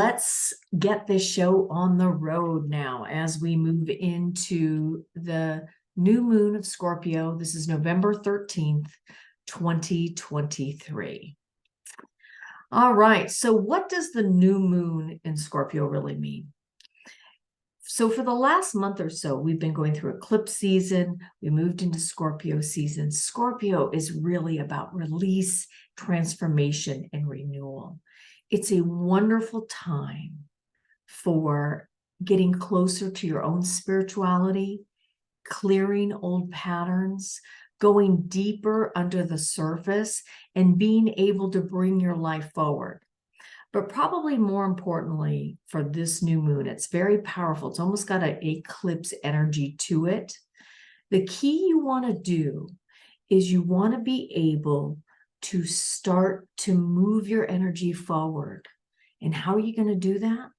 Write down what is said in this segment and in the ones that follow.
Let's get this show on the road now as we move into the new moon of Scorpio. This is November 13th, 2023. All right, so what does the new moon in Scorpio really mean? So for the last month or so, we've been going through eclipse season. We moved into Scorpio season. Scorpio is really about release, transformation, and renewal. It's a wonderful time for getting closer to your own spirituality, clearing old patterns, going deeper under the surface, and being able to bring your life forward. But probably more importantly for this new moon, it's very powerful. It's almost got an eclipse energy to it. The key you want to do is you want to be able to start to move your energy forward. And how are you going to do that?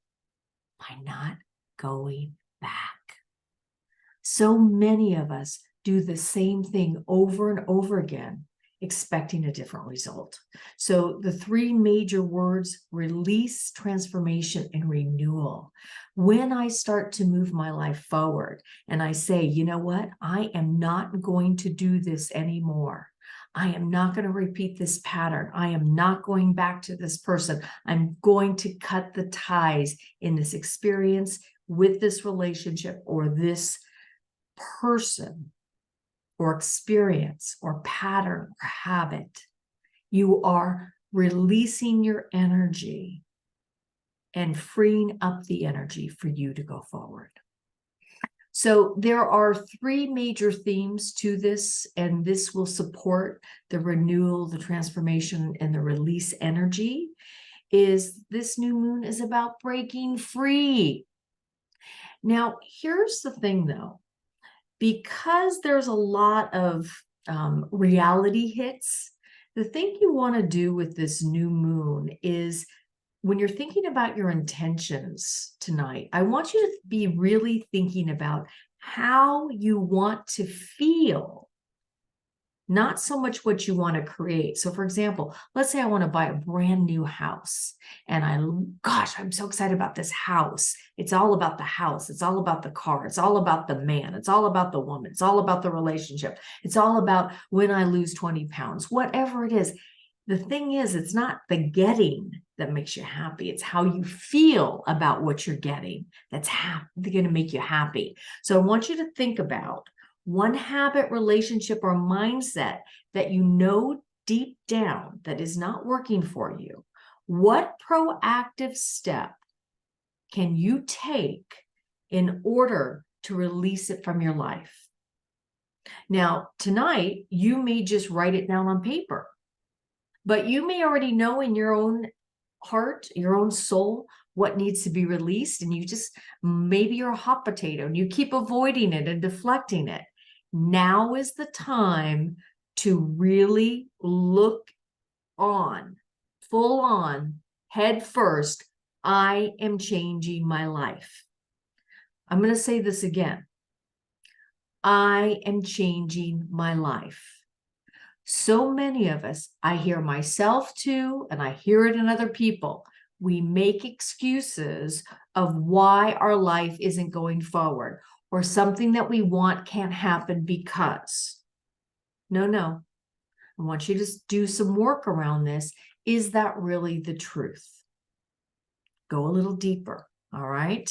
By not going back. So many of us do the same thing over and over again, expecting a different result. So the three major words: release, transformation, and renewal. When I start to move my life forward and I say, you know what, I am not going to do this anymore. I am not going to repeat this pattern. I am not going back to this person. I'm going to cut the ties in this experience with this relationship or this person or experience or pattern or habit. You are releasing your energy and freeing up the energy for you to go forward. So there are three major themes to this, and this will support the renewal, the transformation, and the release energy. Is this new moon is about breaking free. Now, here's the thing though, because there's a lot of reality hits, the thing you want to do with this new moon is, when you're thinking about your intentions tonight, I want you to be really thinking about how you want to feel, not so much what you want to create. So for example, let's say I want to buy a brand new house and I'm so excited about this house. It's all about the house. It's all about the car. It's all about the man. It's all about the woman. It's all about the relationship. It's all about when I lose 20 pounds, whatever it is. The thing is, it's not the getting that makes you happy. It's how you feel about what you're getting that's going to make you happy. So I want you to think about one habit, relationship, or mindset that you know deep down that is not working for you. What proactive step can you take in order to release it from your life? Now, tonight, you may just write it down on paper. But you may already know in your own heart, your own soul, what needs to be released. And you just, maybe you're a hot potato and you keep avoiding it and deflecting it. Now is the time to really look on, full on, head first. I am changing my life. I'm going to say this again. I am changing my life. So many of us, I hear myself too, and I hear it in other people, we make excuses of why our life isn't going forward, or something that we want can't happen because. No. I want you to do some work around this. Is that really the truth? Go a little deeper, all right?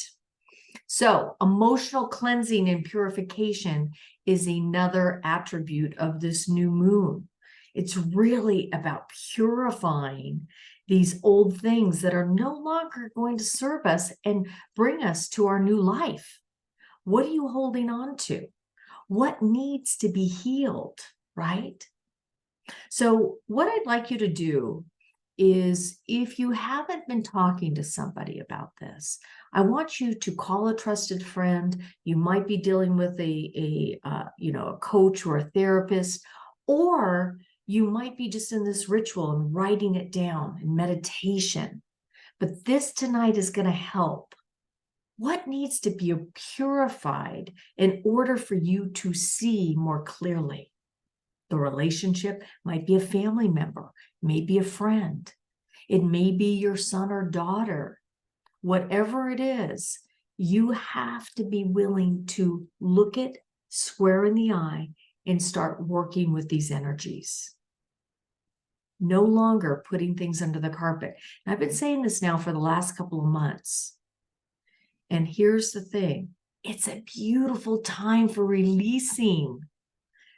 So emotional cleansing and purification is another attribute of this new moon. It's really about purifying these old things that are no longer going to serve us and bring us to our new life. What are you holding on to? What needs to be healed, right? So what I'd like you to do is, if you haven't been talking to somebody about this, I want you to call a trusted friend. You might be dealing with a coach or a therapist, or you might be just in this ritual and writing it down in meditation. But this tonight is going to help. What needs to be purified in order for you to see more clearly? The relationship might be a family member, maybe a friend. It may be your son or daughter. whatever it is, you have to be willing to look it square in the eye and start working with these energies. No longer putting things under the carpet. And I've been saying this now for the last couple of months. And here's the thing, it's a beautiful time for releasing,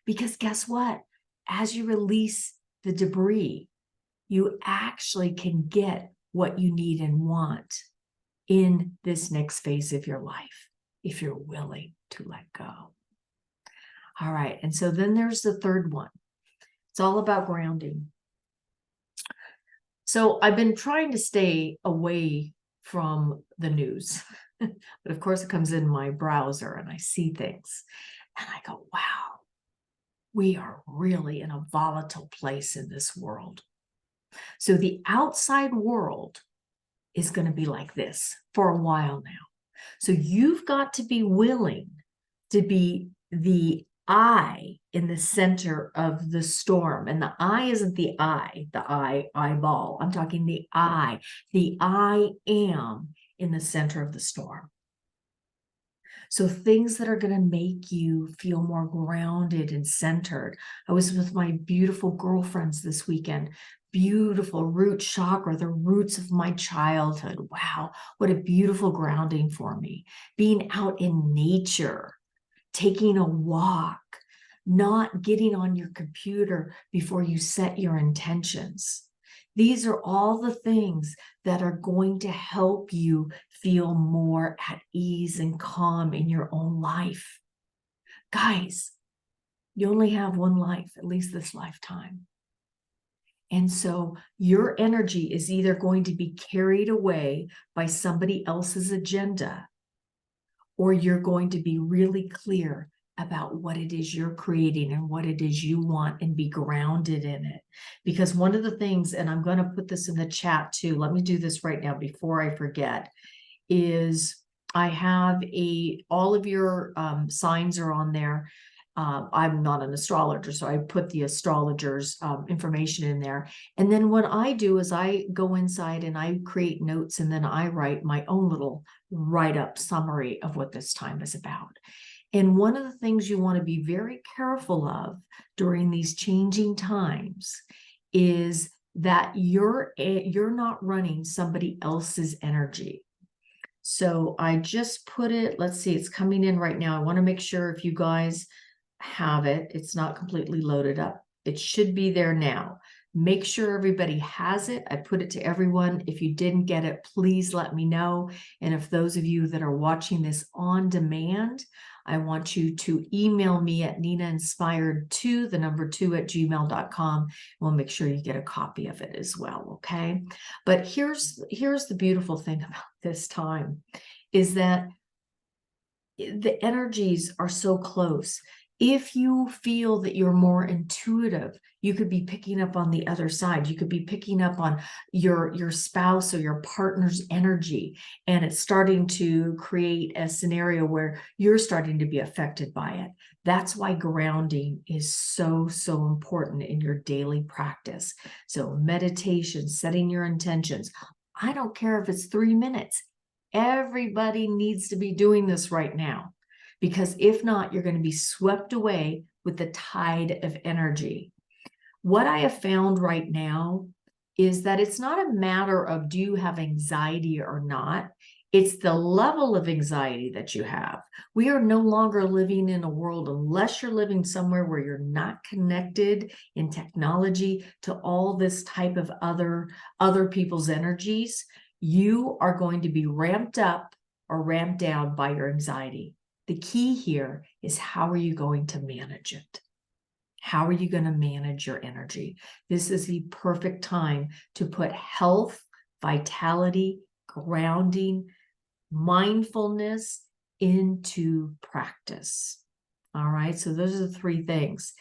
because guess what? As you release the debris, you actually can get what you need and want in this next phase of your life, if you're willing to let go. All right, and so then there's the third one. It's all about grounding. So I've been trying to stay away from the news, but of course it comes in my browser and I see things and I go, wow, we are really in a volatile place in this world. So the outside world is going to be like this for a while now. So you've got to be willing to be the eye in the center of the storm. And the eye isn't the eyeball. I'm talking the I am in the center of the storm. So things that are going to make you feel more grounded and centered. I was with my beautiful girlfriends this weekend. Beautiful root chakra, the roots of my childhood. Wow, what a beautiful grounding for me. Being out in nature, taking a walk, not getting on your computer before you set your intentions. These are all the things that are going to help you feel more at ease and calm in your own life. Guys, you only have one life, at least this lifetime. And so your energy is either going to be carried away by somebody else's agenda, or you're going to be really clear about what it is you're creating and what it is you want and be grounded in it. Because one of the things, and I'm going to put this in the chat too, let me do this right now before I forget, is I have all of your signs are on there. I'm not an astrologer, so I put the astrologer's information in there. And then what I do is I go inside and I create notes, and then I write my own little write-up summary of what this time is about. And one of the things you want to be very careful of during these changing times is that you're not running somebody else's energy. So I just put it, let's see, it's coming in right now. I want to make sure if you guys have it, it's not completely loaded up. It should be there now. Make sure everybody has it. I put it to everyone. If you didn't get it, please let me know. And if those of you that are watching this on demand, I want you to email me at ninainspired2, the number 2 at gmail.com. We'll make sure you get a copy of it as well, okay? But here's the beautiful thing about this time is that the energies are so close. If you feel that you're more intuitive, you could be picking up on the other side. You could be picking up on your spouse or your partner's energy, and it's starting to create a scenario where you're starting to be affected by it. That's why grounding is so, so important in your daily practice. So meditation, setting your intentions. I don't care if it's 3 minutes. Everybody needs to be doing this right now, because if not, you're going to be swept away with the tide of energy. What I have found right now is that it's not a matter of do you have anxiety or not. It's the level of anxiety that you have. We are no longer living in a world, unless you're living somewhere where you're not connected in technology to all this type of other people's energies. You are going to be ramped up or ramped down by your anxiety. The key here is, how are you going to manage it? How are you going to manage your energy? This is the perfect time to put health, vitality, grounding, mindfulness into practice. All right, so those are the 3 things.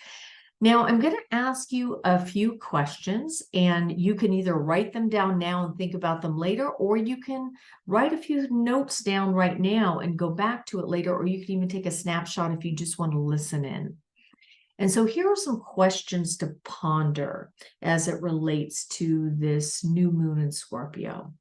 Now, I'm going to ask you a few questions, and you can either write them down now and think about them later, or you can write a few notes down right now and go back to it later, or you can even take a snapshot if you just want to listen in. And so here are some questions to ponder as it relates to this new moon in Scorpio.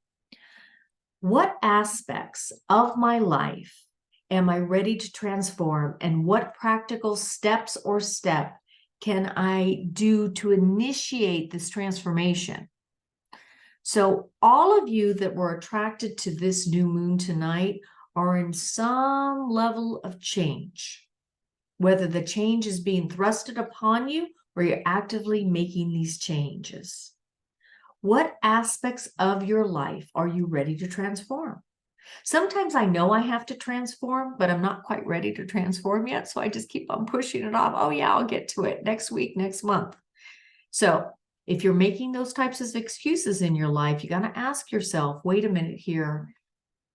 What aspects of my life am I ready to transform, and what practical steps or step can I do to initiate this transformation? So all of you that were attracted to this new moon tonight are in some level of change, whether the change is being thrusted upon you or you're actively making these changes. What aspects of your life are you ready to transform? Sometimes I know I have to transform, but I'm not quite ready to transform yet. So I just keep on pushing it off. Oh yeah, I'll get to it next week, next month. So if you're making those types of excuses in your life, you got to ask yourself, wait a minute here,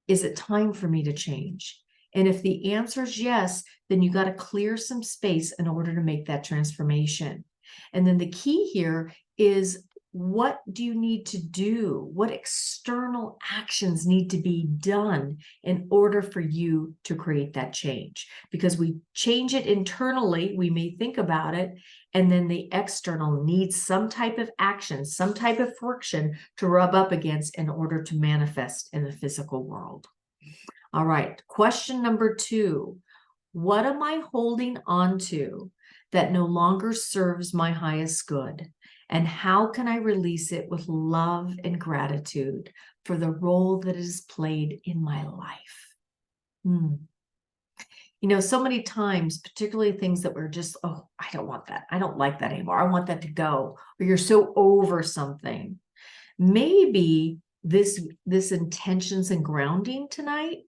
is it time for me to change? And if the answer is yes, then you got to clear some space in order to make that transformation. And then the key here is, what do you need to do? What external actions need to be done in order for you to create that change? Because we change it internally, we may think about it, and then the external needs some type of action, some type of friction to rub up against in order to manifest in the physical world. All right, question number 2. What am I holding on to that no longer serves my highest good? And how can I release it with love and gratitude for the role that it has played in my life? You know, so many times, particularly things that we're just, oh, I don't want that. I don't like that anymore. I want that to go. Or you're so over something. Maybe this intentions and grounding tonight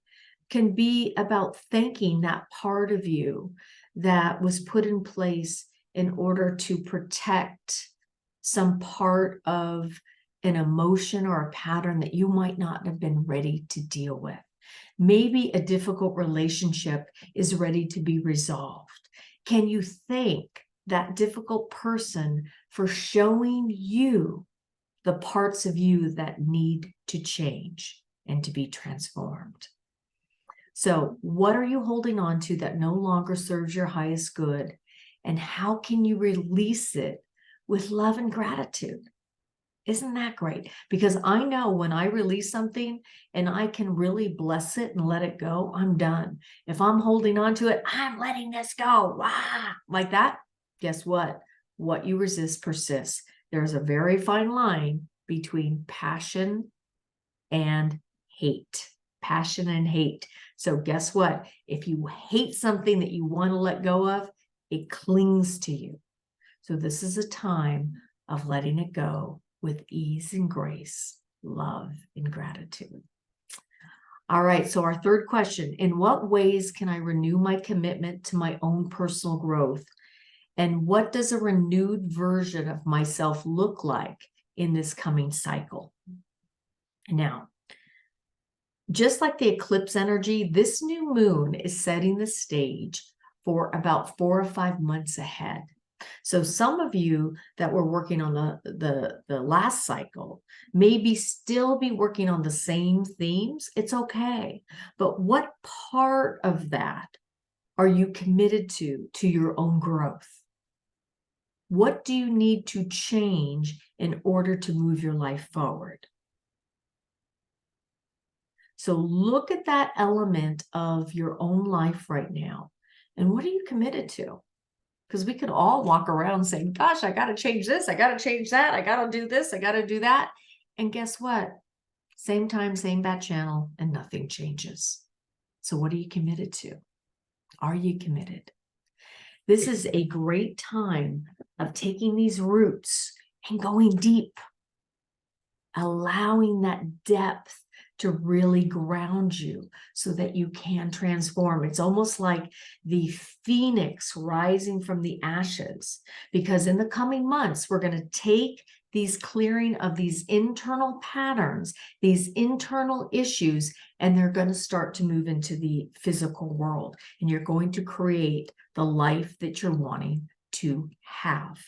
can be about thanking that part of you that was put in place in order to protect some part of an emotion or a pattern that you might not have been ready to deal with. Maybe a difficult relationship is ready to be resolved. Can you thank that difficult person for showing you the parts of you that need to change and to be transformed? So what are you holding on to that no longer serves your highest good? And how can you release it with love and gratitude? Isn't that great? Because I know when I release something and I can really bless it and let it go, I'm done. If I'm holding on to it, I'm letting this go. Wah! Like that, guess what? What you resist persists. There's a very fine line between passion and hate. Passion and hate. So guess what? If you hate something that you want to let go of, it clings to you. So this is a time of letting it go with ease and grace, love and gratitude. All right, so our third question: in what ways can I renew my commitment to my own personal growth? And what does a renewed version of myself look like in this coming cycle? Now, just like the eclipse energy, this new moon is setting the stage for about 4 or 5 months ahead. So some of you that were working on the last cycle maybe still be working on the same themes. It's okay. But what part of that are you committed to your own growth? What do you need to change in order to move your life forward? So look at that element of your own life right now. And what are you committed to? Because we could all walk around saying, gosh, I got to change this. I got to change that. I got to do this. I got to do that. And guess what? Same time, same bat channel, and nothing changes. So what are you committed to? Are you committed? This is a great time of taking these roots and going deep, allowing that depth to really ground you so that you can transform. It's almost like the phoenix rising from the ashes, because in the coming months, we're going to take these clearing of these internal patterns, these internal issues, and they're going to start to move into the physical world. And you're going to create the life that you're wanting to have.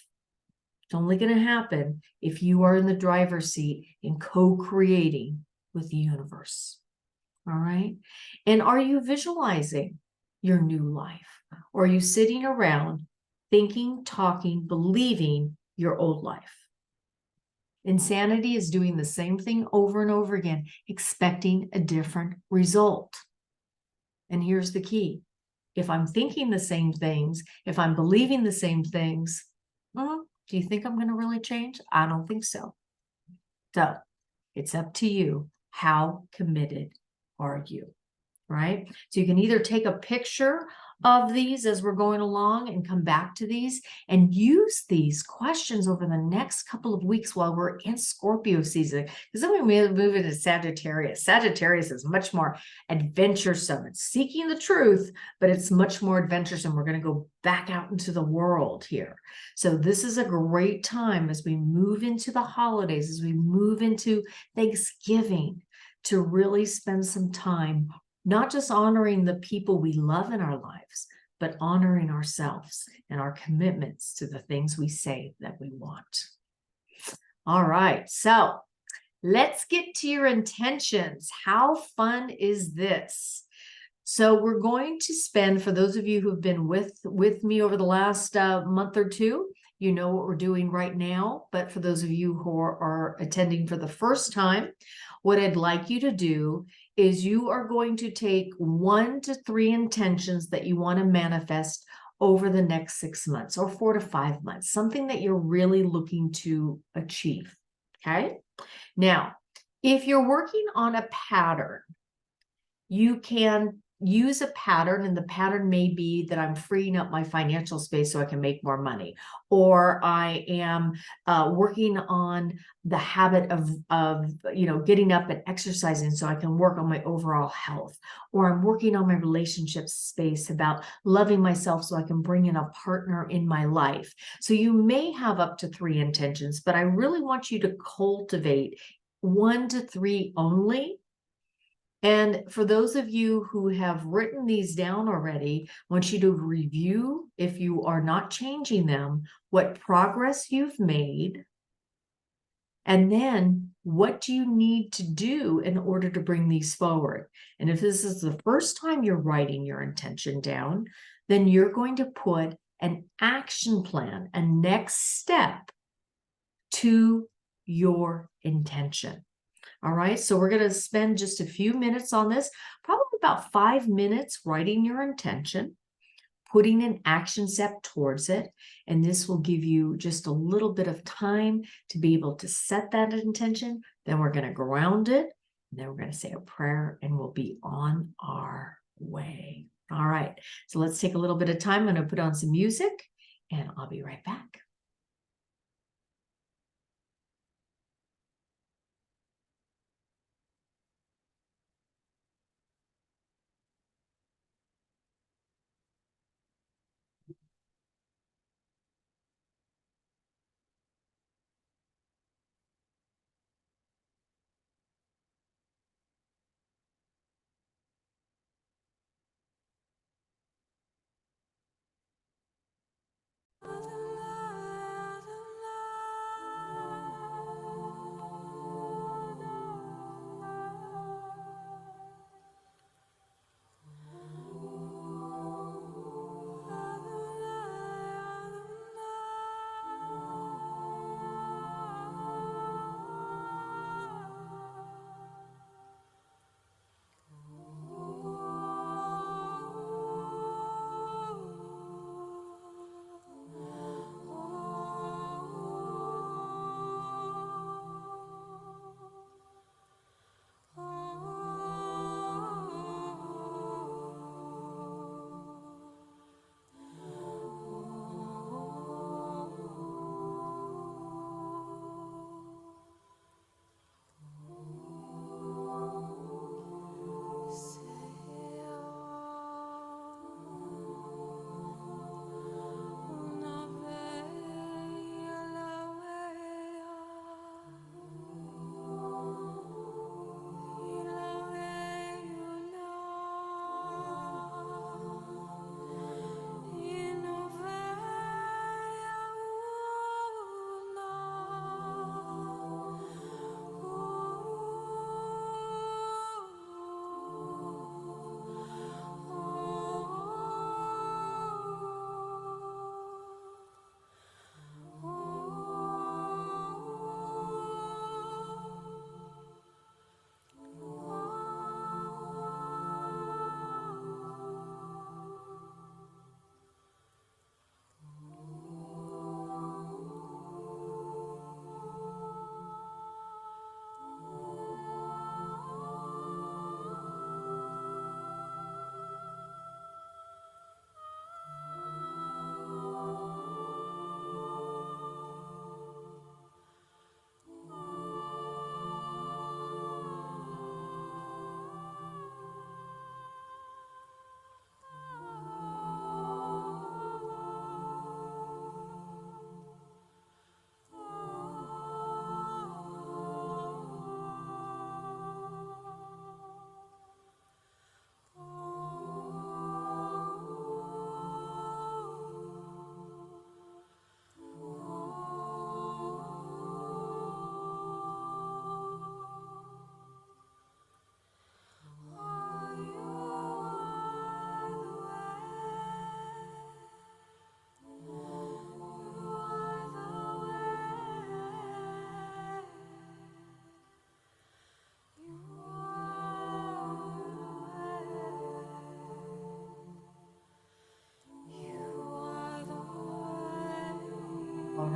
It's only going to happen if you are in the driver's seat and co-creating with the universe. All right. And are you visualizing your new life? Or are you sitting around thinking, talking, believing your old life? Insanity is doing the same thing over and over again, expecting a different result. And here's the key. If I'm thinking the same things, if I'm believing the same things, do you think I'm going to really change? I don't think so. So it's up to you. How committed are you? Right? So you can either take a picture of these as we're going along and come back to these and use these questions over the next couple of weeks while we're in Scorpio season. Because then we move into Sagittarius. Sagittarius is much more adventuresome. It's seeking the truth, but it's much more adventuresome. We're going to go back out into the world here. So this is a great time as we move into the holidays, as we move into Thanksgiving, to really spend some time not just honoring the people we love in our lives, but honoring ourselves and our commitments to the things we say that we want. All right, so let's get to your intentions. How fun is this? So we're going to spend, for those of you who've been with me over the last month or two, you know what we're doing right now. But for those of you who are attending for the first time, what I'd like you to do is you are going to take 1 to 3 intentions that you want to manifest over the next 6 months or 4 to 5 months, something that you're really looking to achieve. Okay. Now, if you're working on a pattern, you can use a pattern, and the pattern may be that I'm freeing up my financial space so I can make more money, or I am working on the habit of getting up and exercising so I can work on my overall health, or I'm working on my relationship space about loving myself so I can bring in a partner in my life. So you may have up to 3 intentions, but I really want you to cultivate 1 to 3 only. And for those of you who have written these down already, I want you to review, if you are not changing them, what progress you've made, and then what do you need to do in order to bring these forward. And if this is the first time you're writing your intention down, then you're going to put an action plan, a next step to your intention. All right, so we're going to spend just a few minutes on this, probably about 5 minutes writing your intention, putting an action step towards it, and this will give you just a little bit of time to be able to set that intention. Then we're going to ground it, and then we're going to say a prayer, and we'll be on our way. All right, so let's take a little bit of time. I'm going to put on some music, and I'll be right back.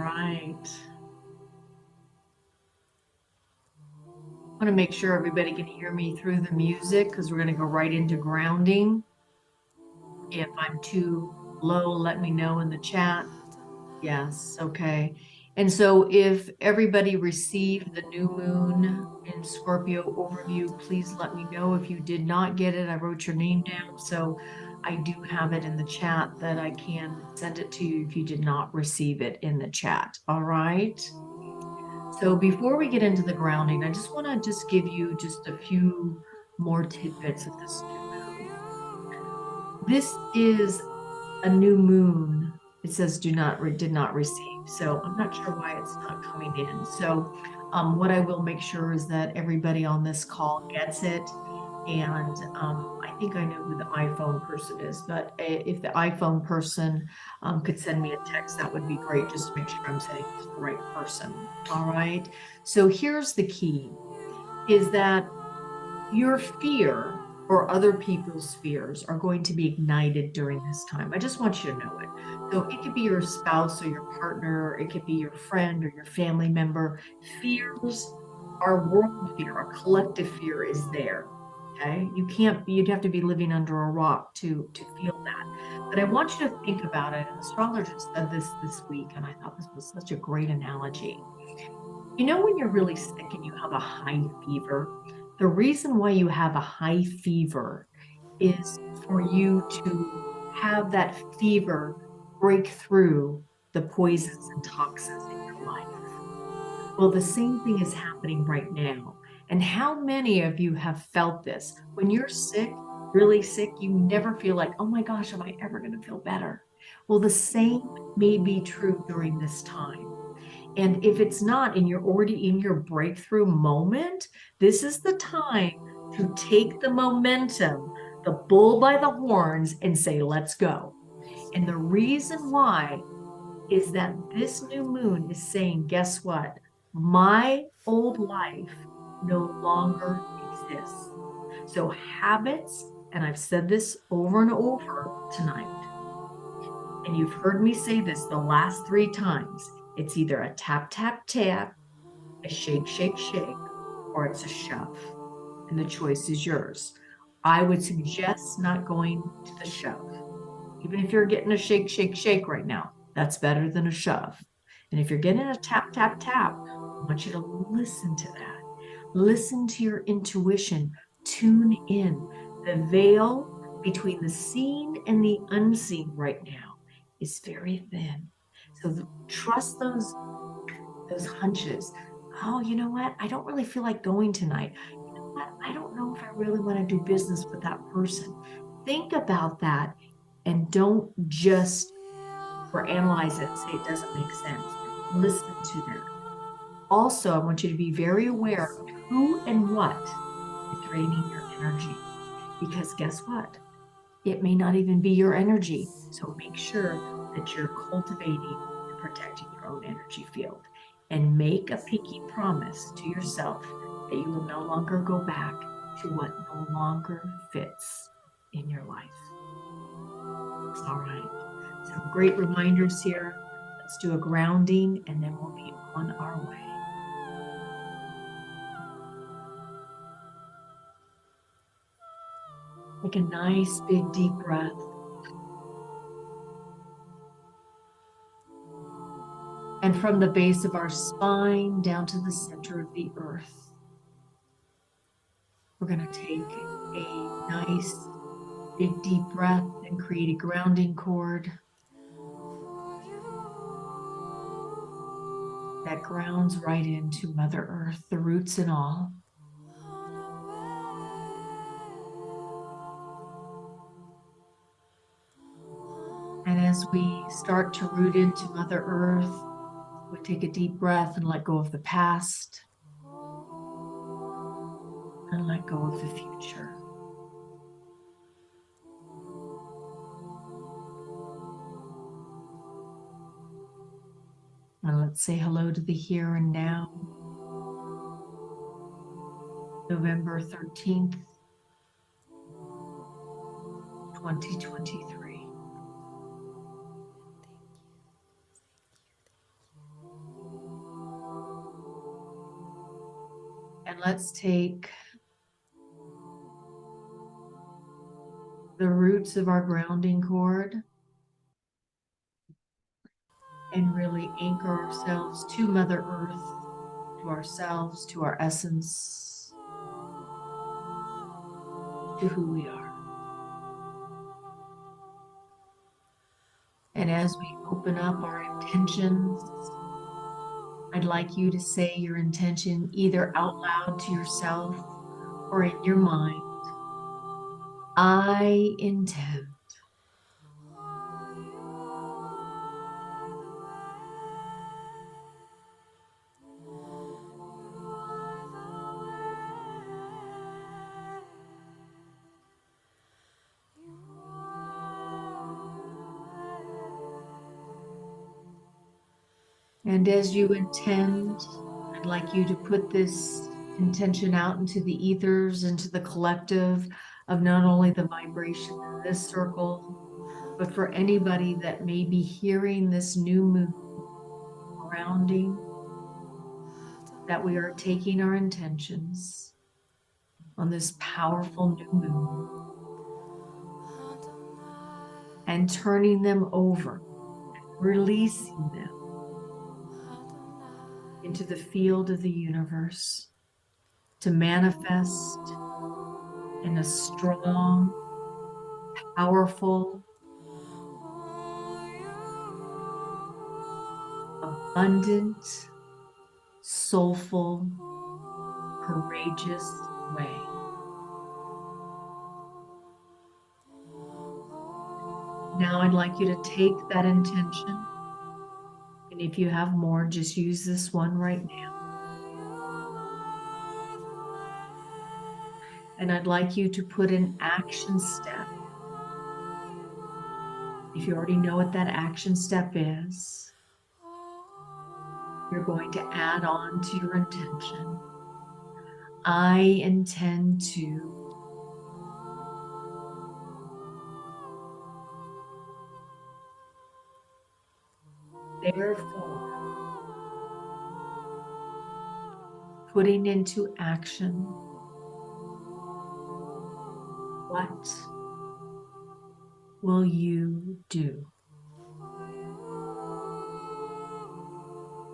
right. I want to make sure everybody can hear me through the music because we're going to go right into grounding. If I'm too low, let me know in the chat. Yes, okay. And so if everybody received the new moon in Scorpio overview, please let me know. If you did not get it, I wrote your name down, so I do have it in the chat that I can send it to you if you did not receive it in the chat. All right. So before we get into the grounding, I just want to just give you just a few more tidbits of this new moon. This is a new moon. It says did not receive. So I'm not sure why it's not coming in. So what I will make sure is that everybody on this call gets it. And I think I know who the iPhone person is, but if the iPhone person could send me a text, that would be great, just to make sure I'm sending it to the right person. All right. So here's the key, is that your fear or other people's fears are going to be ignited during this time. I just want you to know it. So it could be your spouse or your partner, it could be your friend or your family member. Fears, our world fear, our collective fear is there. Okay. You'd have to be living under a rock to feel that. But I want you to think about it. An astrologer said this week, and I thought this was such a great analogy. You know, when you're really sick and you have a high fever, the reason why you have a high fever is for you to have that fever break through the poisons and toxins in your life. Well, the same thing is happening right now. And how many of you have felt this? When you're sick, really sick, you never feel like, oh my gosh, am I ever going to feel better? Well, the same may be true during this time. And if it's not, and you're already in your breakthrough moment, this is the time to take the momentum, the bull by the horns, and say, let's go. And the reason why is that this new moon is saying, guess what? My old life no longer exists. So habits, and I've said this over and over tonight, and you've heard me say this the last 3 times, it's either a tap, tap, tap, a shake, shake, shake, or it's a shove. And the choice is yours. I would suggest not going to the shove. Even if you're getting a shake, shake, shake right now, that's better than a shove. And if you're getting a tap, tap, tap, I want you to listen to that. Listen to your intuition. Tune in. The veil between the seen and the unseen right now is very thin. So trust those hunches. Oh, you know what? I don't really feel like going tonight. You know what? I don't know if I really want to do business with that person. Think about that and don't just or analyze it and say it doesn't make sense. Listen to that. Also, I want you to be very aware of who and what is draining your energy. Because guess what? It may not even be your energy. So make sure that you're cultivating and protecting your own energy field. And make a pinky promise to yourself that you will no longer go back to what no longer fits in your life. All right. Some great reminders here. Let's do a grounding and then we'll be on our way. Take a nice big deep breath. And from the base of our spine down to the center of the earth, we're going to take a nice big deep breath and create a grounding cord that grounds right into Mother Earth, the roots and all. And as we start to root into Mother Earth, we take a deep breath and let go of the past and let go of the future. And let's say hello to the here and now. November 13th, 2023. let's take the roots of our grounding cord and really anchor ourselves to Mother Earth, to ourselves, to our essence, to who we are. And as we open up our intentions, I'd like you to say your intention either out loud to yourself or in your mind. I intend And as you intend, I'd like you to put this intention out into the ethers, into the collective of not only the vibration in this circle, but for anybody that may be hearing this new moon grounding, that we are taking our intentions on this powerful new moon and turning them over, releasing them into the field of the universe to manifest in a strong, powerful, abundant, soulful, courageous way. Now I'd like you to take that intention, and if you have more, just use this one right now. And I'd like you to put an action step. If you already know what that action step is, you're going to add on to your intention. I intend to therefore putting into action what will you do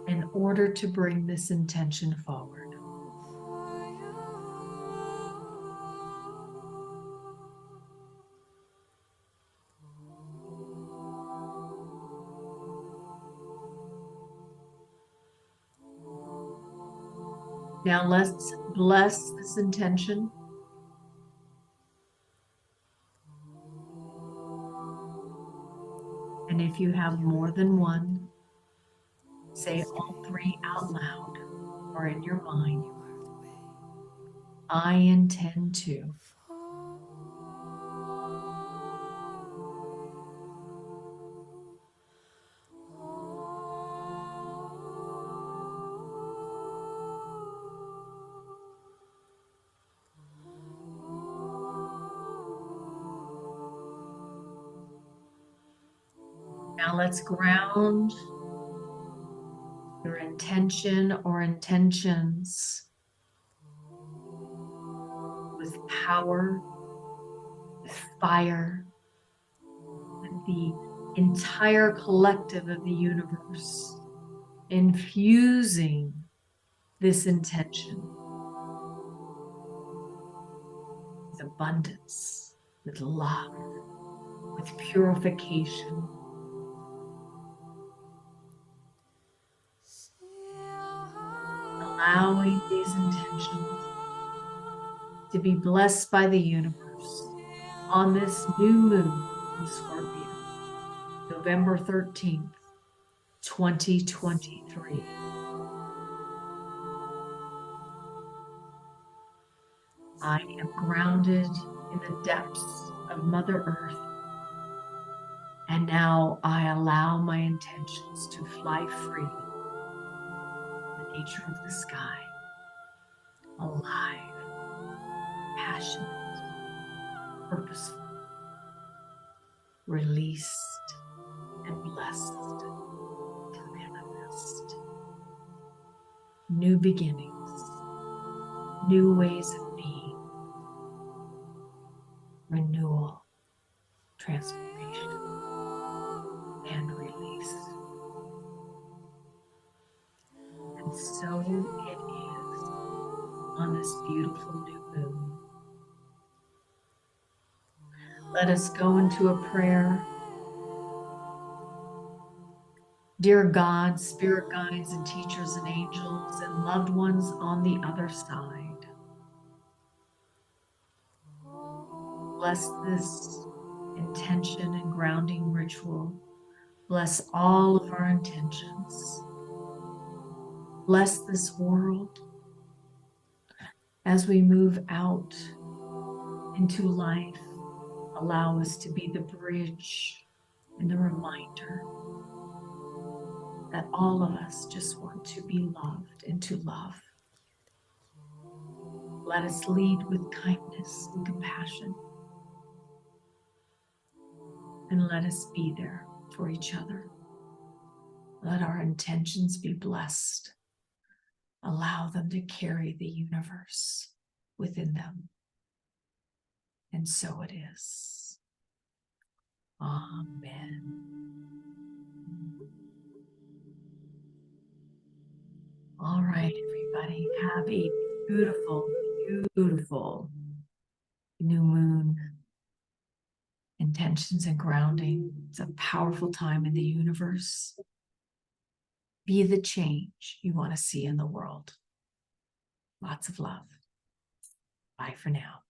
in order to bring this intention forward? Now let's bless this intention. And if you have more than one, say all three out loud or in your mind. I intend to. Now let's ground your intention or intentions with power, with fire, with the entire collective of the universe, infusing this intention with abundance, with love, with purification. Allowing these intentions to be blessed by the universe on this new moon in Scorpio, November 13th, 2023. I am grounded in the depths of Mother Earth, and now I allow my intentions to fly free in the nature of the sky, alive, passionate, purposeful, released, and blessed to manifest new beginnings, new ways of being, renewal, transformation, and release. And so it is on this beautiful new moon. Let us go into a prayer. Dear God, spirit guides and teachers and angels and loved ones on the other side, bless this intention and grounding ritual. Bless all of our intentions. Bless this world as we move out into life. Allow us to be the bridge and the reminder that all of us just want to be loved and to love. Let us lead with kindness and compassion. And let us be there for each other. Let our intentions be blessed. Allow them to carry the universe within them. And so it is. Amen. All right, everybody, have a beautiful, beautiful new moon. Intentions and grounding. It's a powerful time in the universe. Be the change you want to see in the world. Lots of love. Bye for now.